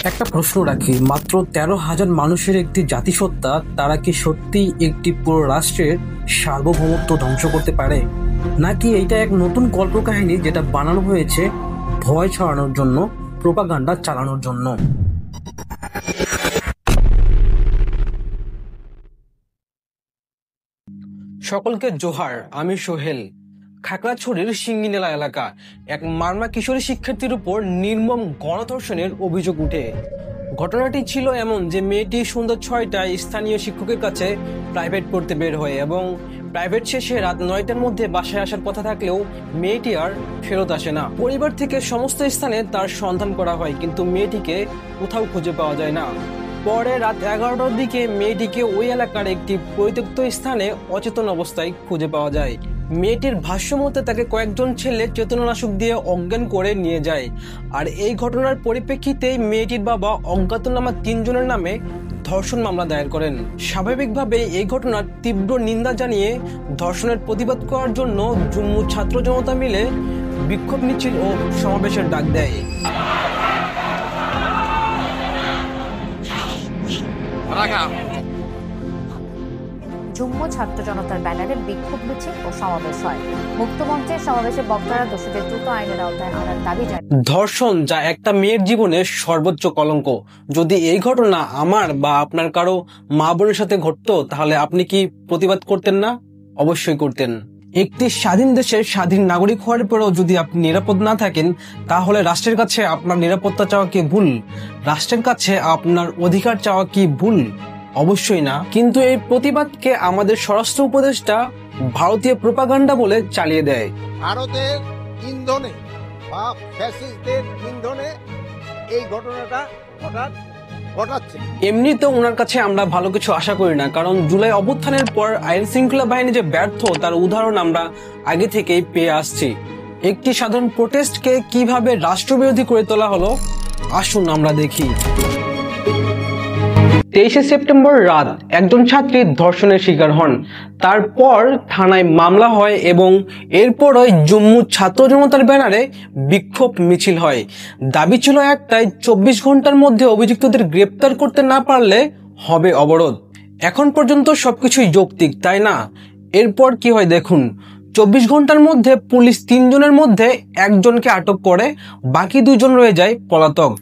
একটা প্রশ্ন রাখি, মাত্র 13,000 মানুষের একটি জাতিসত্তা, তারা কি সত্যি একটি পুরো রাষ্ট্রের সার্বভৌমত্ব ধ্বংস করতে পারে, নাকি এটা এক নতুন কল্পকাহিনী যেটা বানানো হয়েছে ভয় ছড়ানোর জন্য, প্রোপাগান্ডা চালানোর জন্য? সকলকে জোহার, আমি সোহেল। খাগড়াছড়ির সিঙ্গিনেলা এলাকা এক মারমা কিশোরী শিক্ষার্থীর উপর নির্মম গণধর্ষণের অভিযোগ উঠে। ঘটনাটি ছিল এমন যে মেয়েটি সন্ধ্যা 6টায় স্থানীয় শিক্ষকের কাছে প্রাইভেট পড়তে বের হয় এবং প্রাইভেট শেষে রাত 9টার মধ্যে বাসায় আসার কথা থাকলেও মেয়েটি আর ফেরত আসে না। পরিবার থেকে সমস্ত স্থানে তার সন্ধান করা হয়, কিন্তু মেয়েটিকে কোথাও খুঁজে পাওয়া যায় না। পরে রাত 11টার দিকে মেয়েটিকে ওই এলাকার একটি পরিত্যক্ত স্থানে অচেতন অবস্থায় খুঁজে পাওয়া যায়। মেয়েটির ভাষ্য মতে তাকে কয়েকজন ছেলে চেতনানাশক দিয়ে অজ্ঞান করে নিয়ে যায়। আর এই ঘটনার পরিপ্রেক্ষিতে মেয়েটির বাবা অজ্ঞাতনামা 3 জনের নামে ধর্ষণ মামলা দায়ের করেন। স্বাভাবিকভাবে এই ঘটনার তীব্র নিন্দা জানিয়ে ধর্ষণের প্রতিবাদ করার জন্য জম্মু ছাত্র জনতা মিলে বিক্ষোভ মিছিল ও সমাবেশের ডাক দেয়। জম্মু ছাত্র জনতার ব্যানারে বিক্ষোভ মিছিল ও সমাবেশ হয়। মুক্তমঞ্চের সমাবেশে বক্তারা দোষীদের দ্রুত আইনের আওতায় আনার দাবি জানান। ধর্ষণ যা একটা মেয়ের জীবনের সর্বোচ্চ কলঙ্ক, যদি এই ঘটনা আমার বা আপনার কারো মা বোনের সাথে ঘটতো, তাহলে আপনি কি প্রতিবাদ করতেন না? অবশ্যই করতেন। একটি স্বাধীন দেশের স্বাধীন নাগরিক হওয়ার পরেও যদি আপনি নিরাপদ না থাকেন, তাহলে রাষ্ট্রের কাছে আপনার নিরাপত্তা চাওয়া কি ভুল? রাষ্ট্রের কাছে আপনার অধিকার চাওয়া কি ভুল? অবশ্যই না। কিন্তু এই প্রতিবাদকে আমাদের স্বরাষ্ট্র উপদেষ্টা ভারতীয় প্রোপাগান্ডা বলে চালিয়ে দেয়। ভারতের ইন্ধনে বা ফ্যাসিস্টদের ইন্ধনে এই ঘটনাটা ঘটাচ্ছে। এমনিতেও ওনার কাছে আমরা ভালো কিছু আশা করি না, কারণ জুলাই অভ্যুত্থানের পর আইন শৃঙ্খলা বাহিনী যে ব্যর্থ, তার উদাহরণ আমরা আগে থেকেই পেয়ে আসছি। একটি সাধারণ প্রোটেস্টকে কিভাবে রাষ্ট্রবিরোধী করে তোলা হলো, আসুন আমরা দেখি। 23শে সেপ্টেম্বর রাত একজন ছাত্রী ধর্ষণের শিকার হন। তারপর থানায় মামলা হয় এবং এরপরই জম্মু ছাত্র জনতার ব্যানারে বিক্ষোভ মিছিল হয়। দাবি ছিল একটাই, 24 ঘন্টার মধ্যে অভিযুক্তদের গ্রেপ্তার করতে না পারলে হবে অবরোধ। এখন পর্যন্ত সবকিছুই যৌক্তিক, তাই না? এরপর কি হয় দেখুন। 24 ঘন্টার মধ্যে পুলিশ 3 জনের মধ্যে একজনকে আটক করে, বাকি 2 জন রয়ে যায় পলাতক।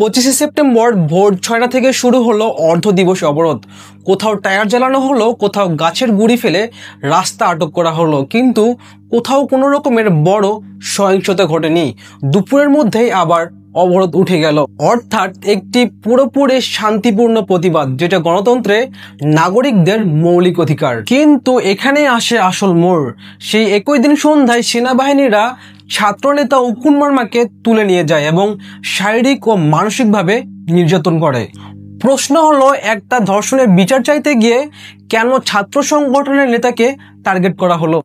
25শে সেপ্টেম্বর ভোর 6টা থেকে শুরু হলো অর্ধ দিবস অবরোধ। কোথাও টায়ার জ্বালানো হলো, কোথাও গাছের গুঁড়ি ফেলে রাস্তা আটক করা হলো, কিন্তু কোথাও কোনো রকমের বড় সহিংসতা ঘটেনি। দুপুরের মধ্যেই আবার অবরোধ উঠে গেল, অর্থাৎ একটি পুরোপুরি শান্তিপূর্ণ প্রতিবাদ, যেটা গণতন্ত্রে নাগরিকদের মৌলিক অধিকার। কিন্তু এখানে আসে আসল মোড়। সেই একই দিন সন্ধ্যায় সেনাবাহিনীরা ছাত্রনেতা উকুন মার্মাকে তুলে নিয়ে যায় এবং শারীরিক ও মানসিকভাবে নির্যাতন করে। প্রশ্ন হলো, একটা ধর্ষণের বিচার চাইতে গিয়ে কেন ছাত্র সংগঠনের নেতাকে টার্গেট করা হলো?